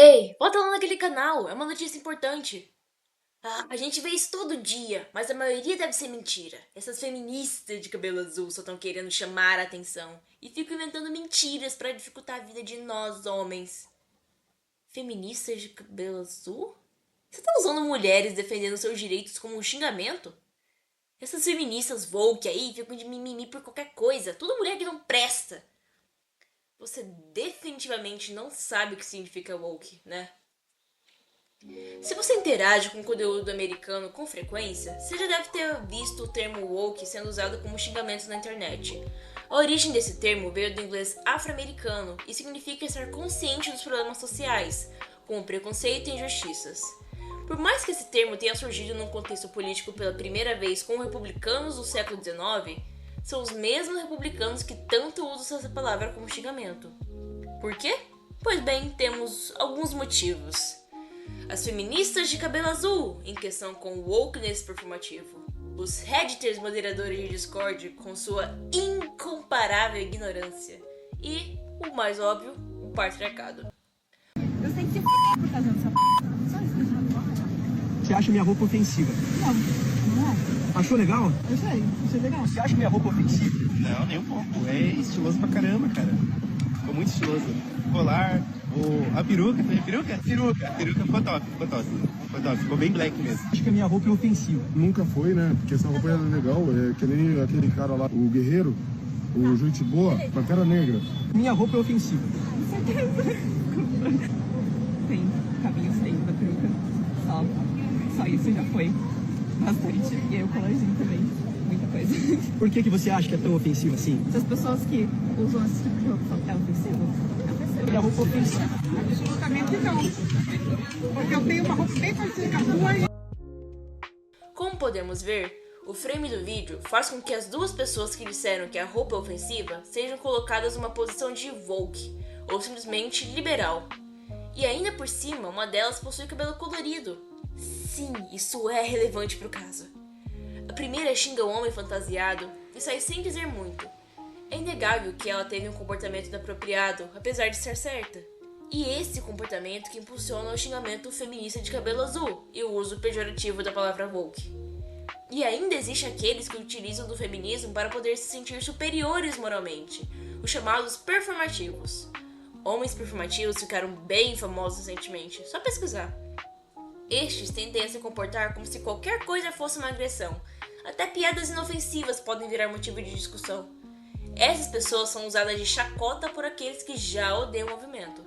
Ei, volta lá naquele canal, é uma notícia importante. A gente vê isso todo dia, mas a maioria deve ser mentira. Essas feministas de cabelo azul só estão querendo chamar a atenção e ficam inventando mentiras para dificultar a vida de nós, homens. Feministas de cabelo azul? Você tá usando mulheres defendendo seus direitos como um xingamento? Essas feministas woke aí ficam de mimimi por qualquer coisa, toda mulher que não presta. Você definitivamente não sabe o que significa woke, né? Se você interage com conteúdo americano com frequência, você já deve ter visto o termo woke sendo usado como xingamento na internet. A origem desse termo veio do inglês afro-americano e significa estar consciente dos problemas sociais, como preconceito e injustiças. Por mais que esse termo tenha surgido num contexto político pela primeira vez com republicanos do século XIX, são os mesmos republicanos que tanto usam essa palavra como xingamento. Por quê? Pois bem, temos alguns motivos. As feministas de cabelo azul, em questão com o wokeness performativo. Os redditors moderadores de Discord com sua incomparável ignorância. E, o mais óbvio, o patriarcado. Eu sei que se por causa dessa só isso. Você acha minha roupa ofensiva? Não, não é. Achou legal? Eu sei, achei legal. Você acha minha roupa ofensiva? Não, nem um pouco. É estiloso pra caramba, cara. Ficou muito estiloso. Colar, a peruca, foi a peruca? Peruca. A peruca ficou top, ficou top. Ficou top, ficou bem black mesmo. Acho que a minha roupa é ofensiva. Nunca foi, né? Porque essa roupa é legal, é que nem aquele cara lá, o Guerreiro, o Gente Boa, com a cara negra. Minha roupa é ofensiva. Com certeza. Tem cabinhos dentro da peruca. Só isso já foi bastante. E aí o colarzinho também. Muita coisa. Por que você acha que é tão ofensiva assim? Se as pessoas que usam esse tipo de roupa é ofensivo, é ofensivo. Minha roupa é ofensiva. Absolutamente não. Porque eu tenho uma roupa bem parecida com a sua e Como podemos ver, o frame do vídeo faz com que as duas pessoas que disseram que a roupa é ofensiva sejam colocadas numa posição de woke, ou simplesmente liberal. E ainda por cima, uma delas possui cabelo colorido. Sim, isso é relevante pro caso. A primeira xinga o homem fantasiado e sai sem dizer muito. É inegável que ela teve um comportamento inapropriado, apesar de ser certa. E esse comportamento que impulsiona o xingamento feminista de cabelo azul e o uso pejorativo da palavra woke. E ainda existe aqueles que utilizam do feminismo para poder se sentir superiores moralmente, os chamados performativos. Homens performativos ficaram bem famosos recentemente, só pesquisar. Estes tendem a se comportar como se qualquer coisa fosse uma agressão. Até piadas inofensivas podem virar motivo de discussão. Essas pessoas são usadas de chacota por aqueles que já odeiam o movimento.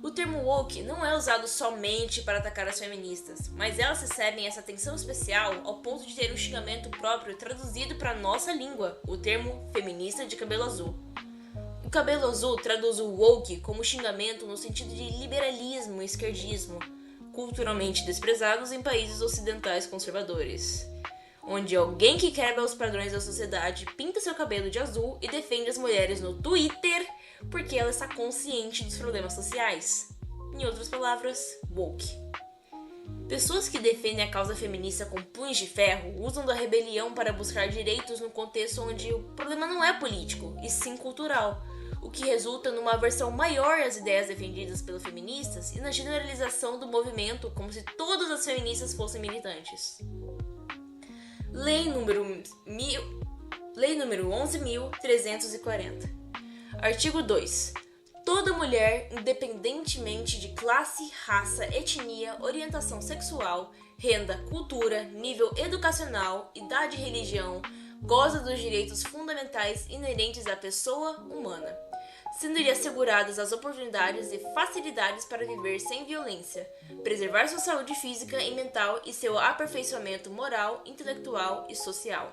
O termo woke não é usado somente para atacar as feministas, mas elas recebem essa atenção especial ao ponto de ter um xingamento próprio traduzido para nossa língua, o termo feminista de cabelo azul. O cabelo azul traduz o woke como xingamento no sentido de liberalismo e esquerdismo, culturalmente desprezados em países ocidentais conservadores, onde alguém que quebra os padrões da sociedade pinta seu cabelo de azul e defende as mulheres no Twitter porque ela está consciente dos problemas sociais. Em outras palavras, woke. Pessoas que defendem a causa feminista com punhos de ferro usam da rebelião para buscar direitos no contexto onde o problema não é político, e sim cultural, o que resulta numa aversão maior às ideias defendidas pelas feministas e na generalização do movimento como se todas as feministas fossem militantes. Lei número 11.340. Artigo 2. Toda mulher, independentemente de classe, raça, etnia, orientação sexual, renda, cultura, nível educacional, idade e religião, goza dos direitos fundamentais inerentes à pessoa humana, sendo-lhe asseguradas as oportunidades e facilidades para viver sem violência, preservar sua saúde física e mental e seu aperfeiçoamento moral, intelectual e social.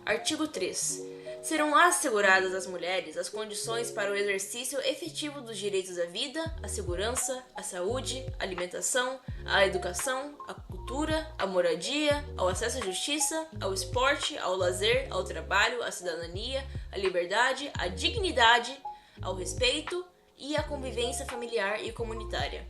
Artigo 3. Serão asseguradas às mulheres as condições para o exercício efetivo dos direitos à vida, à segurança, à saúde, à alimentação, à educação, à cultura, à moradia, ao acesso à justiça, ao esporte, ao lazer, ao trabalho, à cidadania, à liberdade, à dignidade, ao respeito e à convivência familiar e comunitária.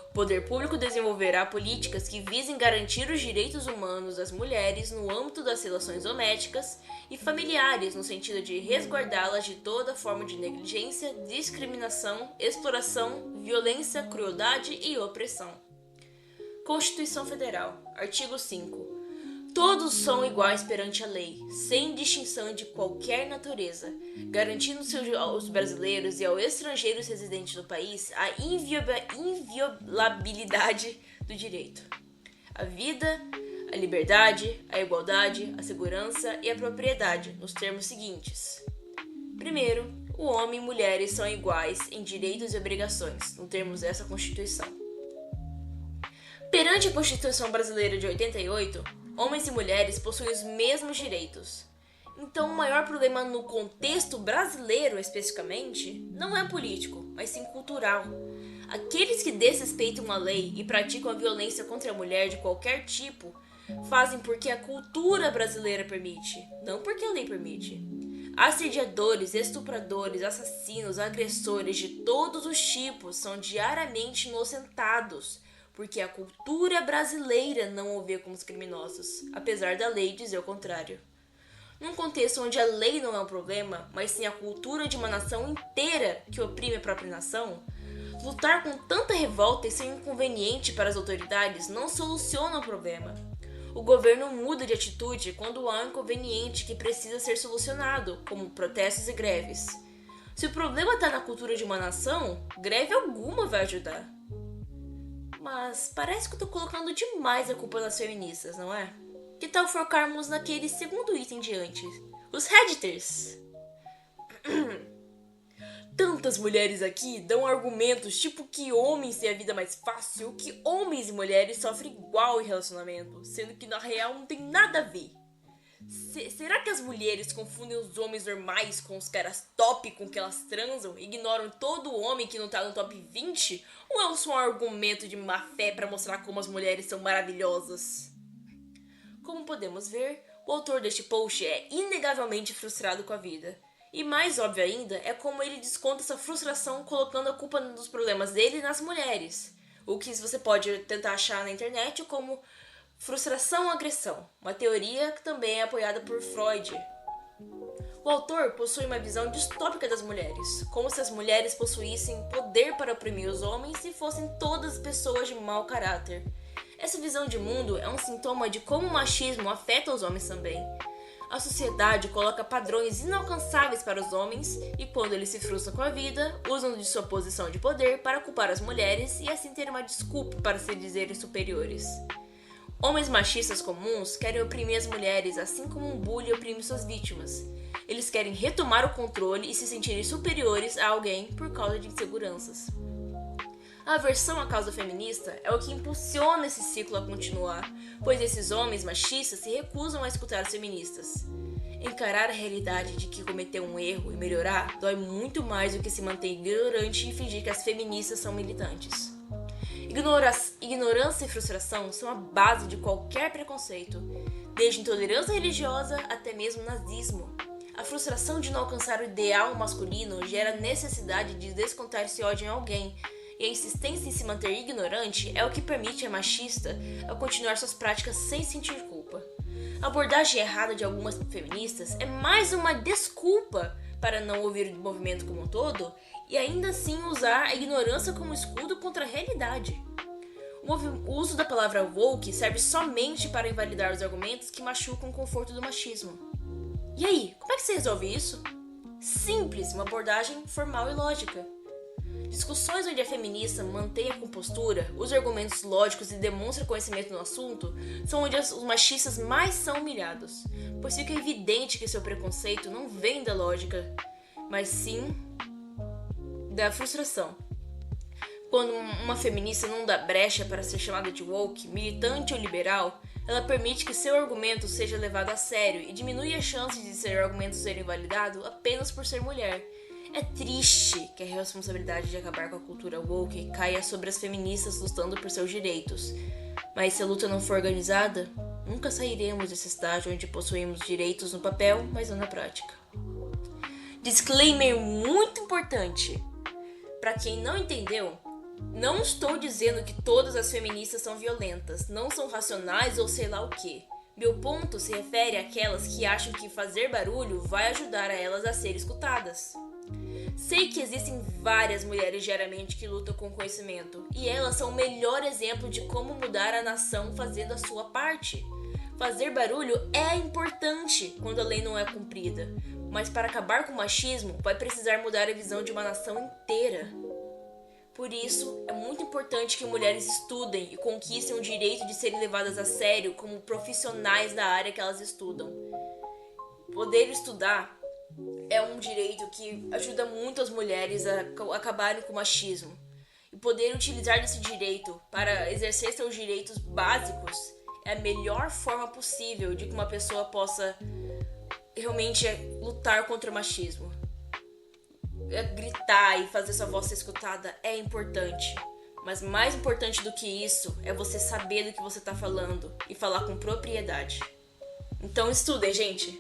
O poder público desenvolverá políticas que visem garantir os direitos humanos das mulheres no âmbito das relações domésticas e familiares, no sentido de resguardá-las de toda forma de negligência, discriminação, exploração, violência, crueldade e opressão. Constituição Federal, artigo 5. Todos são iguais perante a lei, sem distinção de qualquer natureza, garantindo aos brasileiros e aos estrangeiros residentes do país a inviolabilidade do direito à vida, à liberdade, à igualdade, à segurança e à propriedade, nos termos seguintes. Primeiro, o homem e mulheres são iguais em direitos e obrigações, nos termos dessa Constituição. Perante a Constituição Brasileira de 88, homens e mulheres possuem os mesmos direitos. Então, o maior problema no contexto brasileiro, especificamente, não é político, mas sim cultural. Aqueles que desrespeitam a lei e praticam a violência contra a mulher de qualquer tipo, fazem porque a cultura brasileira permite, não porque a lei permite. Assediadores, estupradores, assassinos, agressores de todos os tipos são diariamente inocentados, porque a cultura brasileira não o vê como os criminosos, apesar da lei dizer o contrário. Num contexto onde a lei não é um problema, mas sim a cultura de uma nação inteira que oprime a própria nação, lutar com tanta revolta e ser inconveniente para as autoridades não soluciona o problema. O governo muda de atitude quando há um inconveniente que precisa ser solucionado, como protestos e greves. Se o problema está na cultura de uma nação, greve alguma vai ajudar. Mas parece que eu tô colocando demais a culpa nas feministas, não é? Que tal focarmos naquele segundo item de antes? Os Redditors! Tantas mulheres aqui dão argumentos tipo que homens têm a vida mais fácil ou que homens e mulheres sofrem igual em relacionamento, sendo que na real não tem nada a ver. Será que as mulheres confundem os homens normais com os caras top com que elas transam e ignoram todo homem que não tá no top 20? Ou é só um argumento de má fé para mostrar como as mulheres são maravilhosas? Como podemos ver, o autor deste post é inegavelmente frustrado com a vida. E mais óbvio ainda é como ele desconta essa frustração colocando a culpa dos problemas dele nas mulheres. O que você pode tentar achar na internet como frustração-agressão, uma teoria que também é apoiada por Freud. O autor possui uma visão distópica das mulheres, como se as mulheres possuíssem poder para oprimir os homens e fossem todas pessoas de mau caráter. Essa visão de mundo é um sintoma de como o machismo afeta os homens também. A sociedade coloca padrões inalcançáveis para os homens e, quando eles se frustram com a vida, usam de sua posição de poder para culpar as mulheres e assim ter uma desculpa para se dizerem superiores. Homens machistas comuns querem oprimir as mulheres, assim como um bully oprime suas vítimas. Eles querem retomar o controle e se sentirem superiores a alguém por causa de inseguranças. A aversão à causa feminista é o que impulsiona esse ciclo a continuar, pois esses homens machistas se recusam a escutar as feministas. Encarar a realidade de que cometeu um erro e melhorar dói muito mais do que se manter ignorante e fingir que as feministas são militantes. Ignorância e frustração são a base de qualquer preconceito, desde intolerância religiosa até mesmo nazismo. A frustração de não alcançar o ideal masculino gera a necessidade de descontar esse ódio em alguém, e a insistência em se manter ignorante é o que permite a machista a continuar suas práticas sem sentir culpa. A abordagem errada de algumas feministas é mais uma desculpa para não ouvir o movimento como um todo e ainda assim usar a ignorância como escudo contra a realidade. O uso da palavra woke serve somente para invalidar os argumentos que machucam o conforto do machismo. E aí, como é que você resolve isso? Simples, uma abordagem formal e lógica. Discussões onde a feminista mantém a compostura, usa argumentos lógicos e demonstra conhecimento no assunto são onde os machistas mais são humilhados, pois fica evidente que seu preconceito não vem da lógica, mas sim da frustração. Quando uma feminista não dá brecha para ser chamada de woke, militante ou liberal, ela permite que seu argumento seja levado a sério e diminui a chance de seu argumento ser invalidado apenas por ser mulher. É triste que a responsabilidade de acabar com a cultura woke caia sobre as feministas lutando por seus direitos. Mas se a luta não for organizada, nunca sairemos desse estágio onde possuímos direitos no papel, mas não na prática. Disclaimer muito importante. Para quem não entendeu, Não estou dizendo que todas as feministas são violentas, não são racionais ou sei lá o que. Meu ponto se refere àquelas que acham que fazer barulho vai ajudar a elas a ser escutadas. Sei que existem várias mulheres diariamente que lutam com conhecimento, e elas são o melhor exemplo de como mudar a nação fazendo a sua parte. Fazer barulho é importante quando a lei não é cumprida, mas para acabar com o machismo vai precisar mudar a visão de uma nação inteira. Por isso, é muito importante que mulheres estudem e conquistem o direito de serem levadas a sério como profissionais da área que elas estudam. Poder estudar é um direito que ajuda muito as mulheres a acabarem com o machismo. E poder utilizar desse direito para exercer seus direitos básicos é a melhor forma possível de que uma pessoa possa realmente lutar contra o machismo. Gritar e fazer sua voz ser escutada é importante, mas mais importante do que isso é você saber do que você está falando e falar com propriedade. Então estudem, gente!